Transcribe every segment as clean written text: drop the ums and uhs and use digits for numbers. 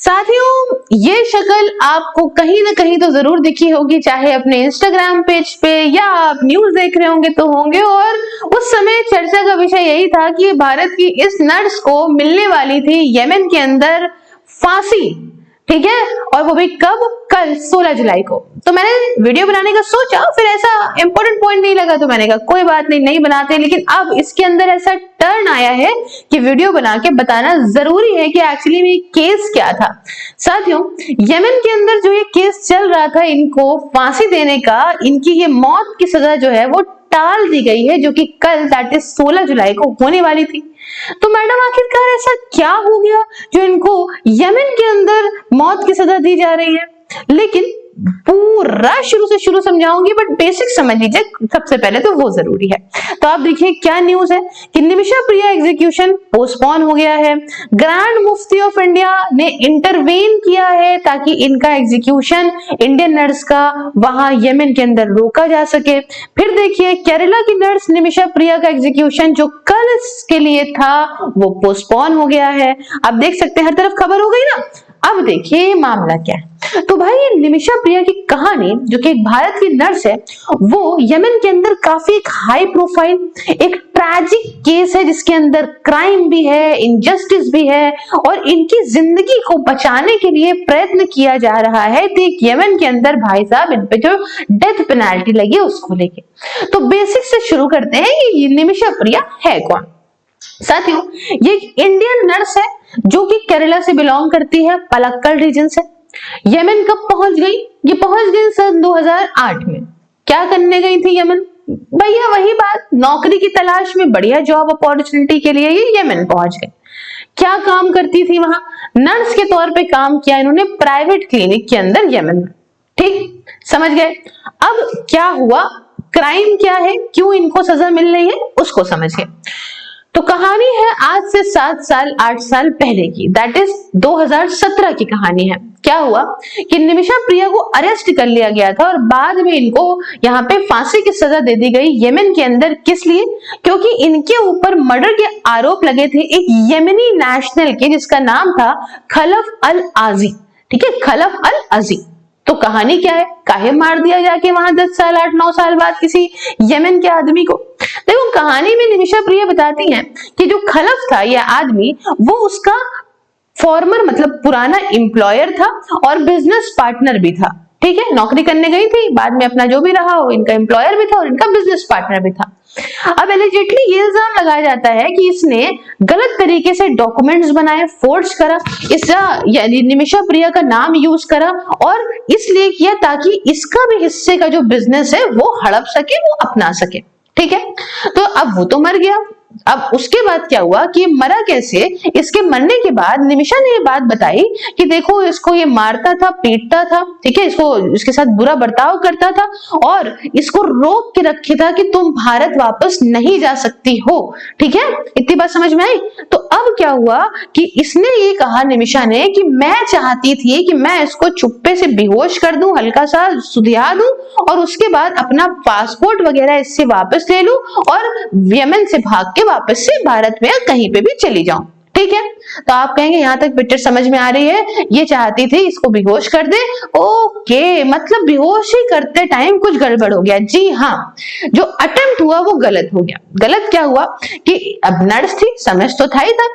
साथियों, ये शक्ल आपको कहीं ना कहीं तो जरूर दिखी होगी, चाहे अपने इंस्टाग्राम पेज पे या आप न्यूज देख रहे होंगे तो होंगे। और उस समय चर्चा का विषय यही था कि भारत की इस नर्स को मिलने वाली थी यमन के अंदर फांसी, ठीक है, और वो भी कब? कल 16 जुलाई को। तो मैंने वीडियो बनाने का सोचा, फिर ऐसा इंपॉर्टेंट पॉइंट नहीं लगा तो मैंने कहा कोई बात नहीं, नहीं बनाते। लेकिन अब इसके अंदर ऐसा टर्न आया है कि वीडियो बना के बताना जरूरी है कि एक्चुअली में केस क्या था। साथियों, यमन के अंदर जो ये केस चल रहा था इनको फांसी देने का, इनकी ये मौत की सजा जो है वो टाल दी गई है, जो कि कल दैट इज 16 जुलाई को होने वाली थी। तो मैडम आखिरकार ऐसा क्या हो गया जो इनको यमन के अंदर मौत की सजा दी जा रही है? लेकिन पूरा शुरू से शुरू समझाऊंगी, बट बेसिक समझ लीजिए सबसे पहले, तो वो जरूरी है। तो आप देखिए क्या न्यूज है कि निमिषा प्रिया एग्जीक्यूशन पोस्टपोन हो गया है। ग्रैंड मुफ्ती ऑफ इंडिया ने इंटरवेन किया है ताकि इनका एग्जीक्यूशन इंडियन नर्स का वहां यमन के अंदर रोका जा सके। फिर देखिए केरला की नर्स निमिषा प्रिया का एग्जीक्यूशन जो कल के लिए था वो पोस्टपोन हो गया है। आप देख सकते हैं हर तरफ खबर हो गई ना। अब देखिए मामला क्या है। तो भाई ये निमिषा प्रिया की कहानी, जो कि एक भारत की नर्स है, वो यमन के अंदर काफी एक हाई प्रोफाइल, एक ट्रैजिक केस है जिसके अंदर क्राइम भी है, इनजस्टिस भी है, और इनकी जिंदगी को बचाने के लिए प्रयत्न किया जा रहा है। तो एक यमन के अंदर भाई साहब इन पे जो डेथ पेनाल्टी लगी उसको लेके। तो बेसिक से शुरू करते हैं कि ये निमिषा प्रिया है कौन। साथियों, ये एक इंडियन नर्स है जो कि केरला से बिलोंग करती है, पलक्कड़ रीजन से। यमन कब पहुंच गई? ये पहुंच गई सन 2008 में। क्या करने गई थी यमन? भैया वही बात, नौकरी की तलाश में, बढ़िया जॉब अपॉर्चुनिटी के लिए ये यमन पहुंच गई। क्या काम करती थी वहां? नर्स के तौर पे काम किया इन्होंने प्राइवेट क्लिनिक के अंदर यमन में। ठीक, समझ गए। अब क्या हुआ, क्राइम क्या है, क्यों इनको सजा मिल रही है, उसको समझिए। तो कहानी है आज से 7 साल 8 साल पहले की, दैट इज 2017 की कहानी है। क्या हुआ कि निमिषा प्रिया को अरेस्ट कर लिया गया था और बाद में इनको यहाँ पे फांसी की सजा दे दी गई यमन के अंदर। किस लिए? क्योंकि इनके ऊपर मर्डर के आरोप लगे थे एक यमनी नेशनल के जिसका नाम था खलफ अल आजी। ठीक है, खलफ अल आजी। तो कहानी क्या है, काहे मार दिया जाके वहां 10 साल 8-9 साल बाद किसी यमन के आदमी को? देखो कहानी में निमिषा प्रिया बताती हैं कि जो खलफ था यह आदमी, वो उसका फॉर्मर मतलब पुराना एम्प्लॉयर था और बिजनेस पार्टनर भी था। ठीक है, नौकरी करने गई थी, बाद में अपना जो भी रहा हो, इनका एम्प्लॉयर भी था और इनका बिजनेस पार्टनर भी था। अब एलिजिटली ये इल्जाम लगाया जाता है कि इसने गलत तरीके से डॉक्यूमेंट्स बनाए, फोर्ज करा, यानी निमिषा प्रिया का नाम यूज करा और इसलिए किया ताकि इसका भी हिस्से का जो बिजनेस है वो हड़प सके, वो अपना सके। ठीक है, तो अब वो तो मर गया। अब उसके बाद क्या हुआ कि मरा कैसे? इसके मरने के बाद निमिषा ने ये बात बताई कि देखो इसको ये मारता था, पीटता था, ठीक है, इसके साथ बुरा बर्ताव करता था और इसको रोक के रखे था कि तुम भारत वापस नहीं जा सकती हो। ठीक है, इतनी बात समझ में आई? तो अब क्या हुआ कि इसने ये कहा निमिषा ने कि मैं चाहती थी कि मैं इसको चुप्पे से बेहोश कर दूं, हल्का सा सुधिया दूं और उसके बाद अपना पासपोर्ट वगैरह इससे वापस ले लूं और यमन से भाग के वापस से भारत में कहीं पे भी चली जाऊं। ठीक है, तो आप कहेंगे यहां तक पिक्चर समझ में आ रही है, ये चाहती थी इसको बेहोश कर दे। ओके, मतलब बेहोश ही करते टाइम कुछ गड़बड़ हो गया। जी हाँ, जो अटेम्प्ट हुआ वो गलत हो गया। गलत क्या हुआ कि अब नर्स थी, समझ तो था ही था।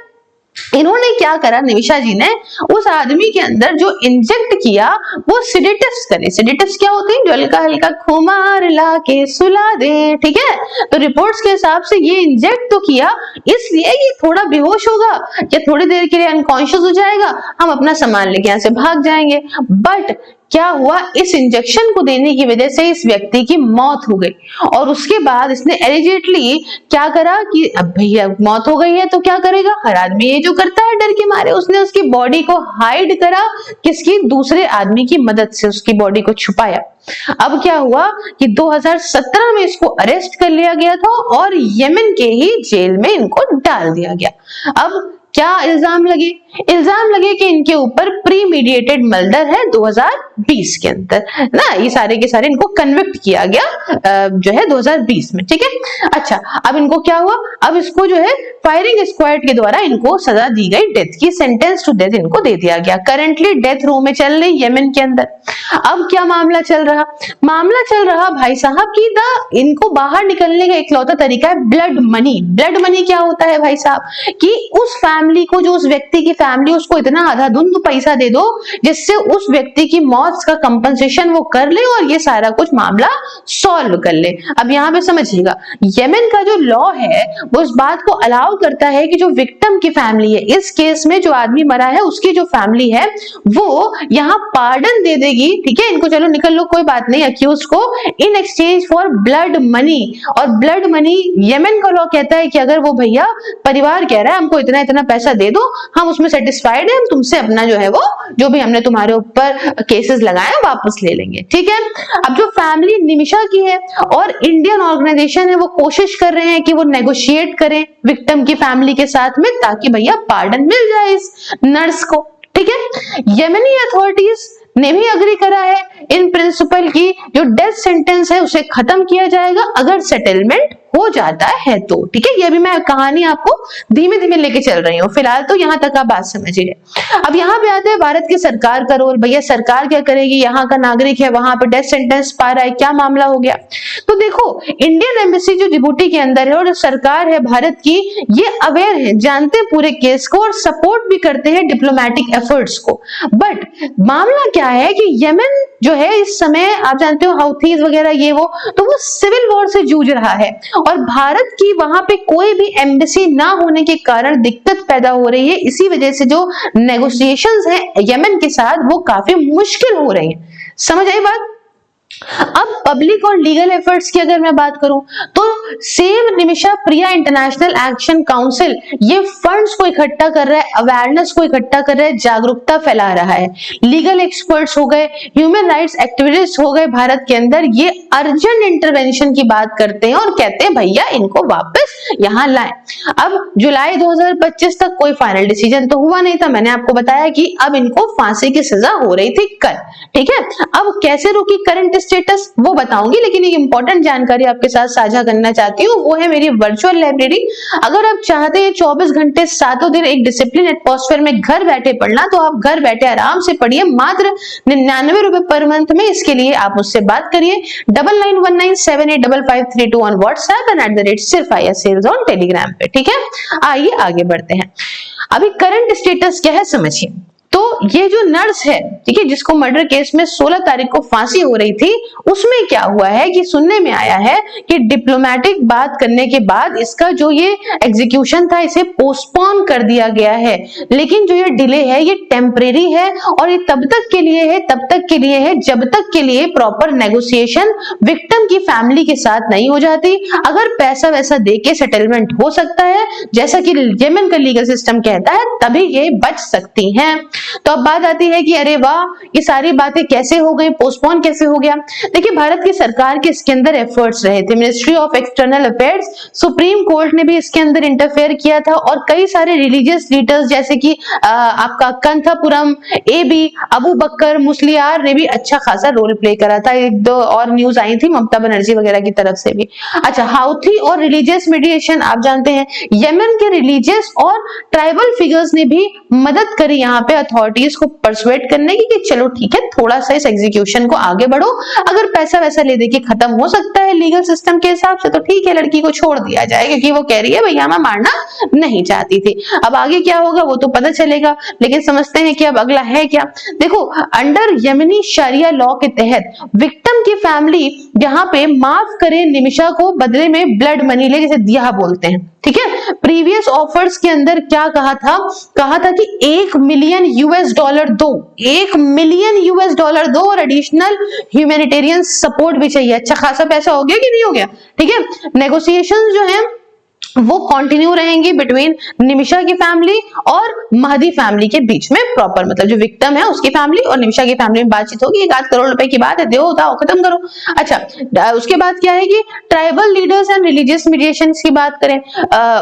इन्होंने क्या करा, निमिषा जी ने उस आदमी के अंदर जो इंजेक्ट किया वो सिडेटिव्स करे। सिडेटिव्स क्या होते हैं? जो हल्का हल्का खुमार ला के सुला दे। ठीक है, तो रिपोर्ट्स के हिसाब से ये इंजेक्ट तो किया, इसलिए ये थोड़ा बेहोश होगा या थोड़ी देर के लिए अनकॉन्शियस हो जाएगा, हम अपना सामान लेके यहाँ से भाग जाएंगे। बट क्या हुआ, इस इंजेक्शन को देने की वजह से इस व्यक्ति की मौत हो गई और उसके बाद इसने एलिजिटली क्या करा कि अब भैया मौत हो गई है तो क्या करेगा, हर आदमी ये जो करता है डर के मारे, उसने उसकी बॉडी को हाइड करा, किसकी? दूसरे आदमी की मदद से उसकी बॉडी को छुपाया। अब क्या हुआ कि 2017 में इसको अरेस्ट कर लिया गया था और यमन के ही जेल में इनको डाल दिया गया। अब क्या इल्जाम लगे इल्जाम लगे कि इनके ऊपर प्रीमीडिएटेड मर्डर है 2020 के अंदर ना, ये सारे के सारे इनको कन्विक्ट किया गया जो है 2020 में, ठीक है। अच्छा, अब इनको क्या हुआ, अब इसको जो है फायरिंग स्क्वाड के द्वारा इनको सजा दी गई, डेथ की, सेंटेंस टू डेथ इनको दे दिया गया। करंटली डेथ रो में चल रही यमन के अंदर। अब क्या मामला चल रहा, मामला चल रहा भाई साहब की इनको बाहर निकलने का इकलौता तरीका है ब्लड मनी। ब्लड मनी क्या होता है भाई साहब, कि उस फैमिली को, जो उस व्यक्ति की फैमिली, उसको इतना आधाधुंध पैसा दे दो जिससे उस व्यक्ति की मौत का कंपनसेशन वो कर ले और ये सारा कुछ मामला सॉल्व कर ले। अब यहाँ पे समझिएगा, यमन का जो लॉ है वो इस बात को अलाउ करता है कि जो विक्टिम की फैमिली है, इस केस में जो आदमी मरा है उसकी जो फैमिली है वो यहाँ पार्डन दे देगी, ठीक है, इनको चलो निकल लो कोई बात नहीं, अक्यूज को, in exchange for blood money. और ब्लड मनी यमन का लॉ कहता है कि अगर वो भैया परिवार कह रहा है हमको इतना इतना पैसा दे दो, हम उसमें सेटिस्फाइड है, हम तुमसे अपना जो है वो जो भी हमने तुम्हारे ऊपर केसेस लगाए वापस ले लेंगे, ठीक है। अब जो फैमिली निमिषा की है और इंडियन ऑर्गेनाइजेशन है वो कोशिश कर रहे हैं कि वो नेगोशिएट करें विक्टिम की फैमिली के साथ में, ताकि भैया पार्डन मिल जाए इस नर्स को, ठीक है। यमनी अथॉरिटीज ने भी अग्री करा है इन प्रिंसिपल की जो डेथ सेंटेंस है उसे खत्म किया जाएगा अगर सेटलमेंट हो जाता है तो, ठीक है। ये भी मैं कहानी आपको धीमे धीमे लेके चल रही हूँ, फिलहाल तो यहाँ तक आप बात समझिए। अब यहाँ पे आते हैं भारत की सरकार का रोल। भैया सरकार क्या करेगी, यहाँ का नागरिक है, वहां पे डेथ सेंटेंस पा रहा है, क्या मामला हो गया। तो देखो, इंडियन एम्बेसी जो जिबूटी के अंदर है और जो सरकार है भारत की, ये अवेयर है, जानते हैं पूरे केस को और सपोर्ट भी करते हैं डिप्लोमेटिक एफर्ट्स को। बट मामला क्या है कि यमन जो है इस समय आप जानते हो हाउथीज वगैरह ये वो, तो वो सिविल वॉर से जूझ रहा है और भारत की वहां पे कोई भी एम्बेसी ना होने के कारण दिक्कत पैदा हो रही है। इसी वजह से जो नेगोशिएशंस हैं यमन के साथ वो काफी मुश्किल हो रही हैं। समझ आई बात। अब पब्लिक और लीगल एफर्ट्स की अगर मैं बात करूं तो सेव निमिषा प्रिया इंटरनेशनल एक्शन काउंसिल ये फंड्स को इकट्ठा कर रहा है, अवेयरनेस को इकट्ठा कर रहा है, जागरूकता फैला रहा है। लीगल एक्सपर्ट्स हो गए, ह्यूमन राइट्स एक्टिविस्ट हो गए भारत के अंदर, ये अर्जेंट इंटरवेंशन की बात करते हैं और कहते हैं भैया इनको वापस यहाँ लाएं। अब जुलाई 2025 तक कोई फाइनल डिसीजन तो हुआ नहीं था, मैंने आपको बताया कि अब इनको फांसी की सजा हो रही थी कल, ठीक है। अब कैसे रुकी करंट स्टेटस वो बताऊंगी, लेकिन एक इंपॉर्टेंट जानकारी आपके साथ साझा करना चाहती हूँ, वो है मेरी वर्चुअल लाइब्रेरी। अगर आप चाहते हैं 24 घंटे 7 दिन एक डिसिप्लिन एटमॉस्फेयर में घर बैठे पढ़ना, तो आप घर बैठे आराम से पढ़िए, मात्र 99 रुपए पर मंथ में। इसके लिए आप मुझसे बात करिए 9919785532 on WhatsApp and @sirfaya on Telegram पे, ठीक है। आइए आगे बढ़ते हैं। अभी करंट स्टेटस क्या है समझिए। तो ये जो नर्स है, ठीक है, जिसको मर्डर केस में 16 तारीख को फांसी हो रही थी, उसमें क्या हुआ है कि सुनने में आया है कि डिप्लोमेटिक बात करने के बाद इसका जो ये एग्जीक्यूशन था इसे पोस्टपोन कर दिया गया है। लेकिन जो ये डिले है ये टेम्परेरी है और ये तब तक के लिए है जब तक के लिए प्रॉपर नेगोशिएशन विक्टिम की फैमिली के साथ नहीं हो जाती। अगर पैसा वैसा देके सेटलमेंट हो सकता है जैसा कि यमन का लीगल सिस्टम कहता है, तभी ये बच सकती हैं। तो अब बात आती है कि अरे वाह, ये सारी बातें कैसे हो गई, पोस्टपोन कैसे हो गया। देखिए, भारत की सरकार के इसके अंदर एफर्ट्स रहे थे, ministry of external affairs, supreme court ने भी इसके अंदर इंटरफेयर किया था और कई सारे रिलीजियस लीडर्स जैसे कि आपका कंथापुरम, एबी, अबू बकर मुस्लियार ने भी अच्छा खासा रोल प्ले करा था। एक दो और न्यूज आई थी ममता बनर्जी वगैरह की तरफ से भी। अच्छा, हाउथी और रिलीजियस मीडिएशन, आप जानते हैं यमन के रिलीजियस और ट्राइबल फिगर्स ने भी मदद करी यहाँ पे अथॉरिटीज को परसुएट करने की कि चलो ठीक है, थोड़ा सा इस एग्जीक्यूशन को आगे बढ़ो, अगर पैसा वैसा ले दे के खत्म हो सकता है लीगल सिस्टम के हिसाब से तो ठीक है, लड़की को छोड़ दिया जाए, क्योंकि वो कह रही है भैया मैं मारना नहीं चाहती थी। अब आगे क्या होगा वो तो पता चलेगा, लेकिन समझते हैं कि अब अगला है क्या। देखो, अंडर यमनी शरिया लॉ के तहत विक्टिम की फैमिली यहाँ पे माफ करे निमिषा को, बदले में ब्लड मनी ले, जैसे दिया बोलते हैं, ठीक है। प्रीवियस ऑफर्स के अंदर क्या कहा था कि $1 मिलियन दो, $1 मिलियन दो और एडिशनल ह्यूमैनिटेरियन सपोर्ट भी चाहिए। अच्छा खासा पैसा हो गया कि नहीं हो गया, ठीक है। नेगोशिएशंस जो है वो कंटिन्यू रहेंगी बिटवीन निमिषा की फैमिली और महदी फैमिली के बीच में, प्रॉपर मतलब जो विक्टिम है उसकी फैमिली और निमिषा की फैमिली में बातचीत होगी। 1 आध करोड़ रुपए की बात है, दो दाओ खत्म करो। अच्छा, उसके बाद क्या है कि tribal leaders and religious mediation की बात करें,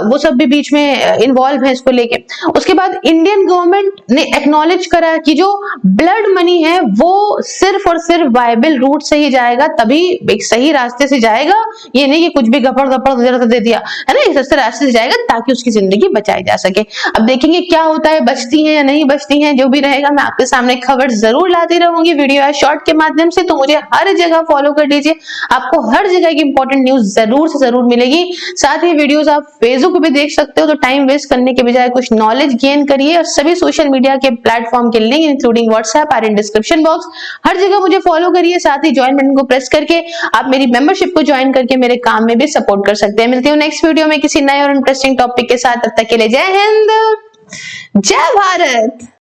वो सब भी बीच में इन्वॉल्व है इसको लेके। उसके बाद इंडियन गवर्नमेंट ने एक्नॉलेज करा कि जो ब्लड मनी है वो सिर्फ और सिर्फ वायबल रूट से ही जाएगा, तभी एक सही रास्ते से जाएगा, ये नहीं कि कुछ भी गपड़ गपड़ दे दिया है ना, सस्ते रास्ते से जाएगा ताकि उसकी जिंदगी बचाई जा सके। अब देखेंगे क्या होता है, बचती हैं या नहीं बचती हैं, जो भी रहेगा मैं आपके सामने खबर जरूर लाती रहूंगी वीडियो या शॉर्ट के माध्यम से। तो मुझे हर जगह फॉलो कर लीजिए, आपको हर जगह की इंपॉर्टेंट न्यूज जरूर से जरूर मिलेगी। साथ ही वीडियोस आप फेसबुक पे देख सकते हो, तो टाइम वेस्ट करने के बजाय कुछ नॉलेज गेन करिए। और सभी सोशल मीडिया के प्लेटफॉर्म के link including WhatsApp are in description box, हर जगह मुझे फॉलो करिए। साथ ही ज्वाइन बटन को प्रेस करके आप मेरी मेंबरशिप को ज्वाइन करके मेरे काम में भी सपोर्ट कर सकते हैं। मिलती हूँ नेक्स्ट वीडियो में किसी नए और इंटरेस्टिंग टॉपिक के साथ, तब तक के लिए जय हिंद, जय भारत।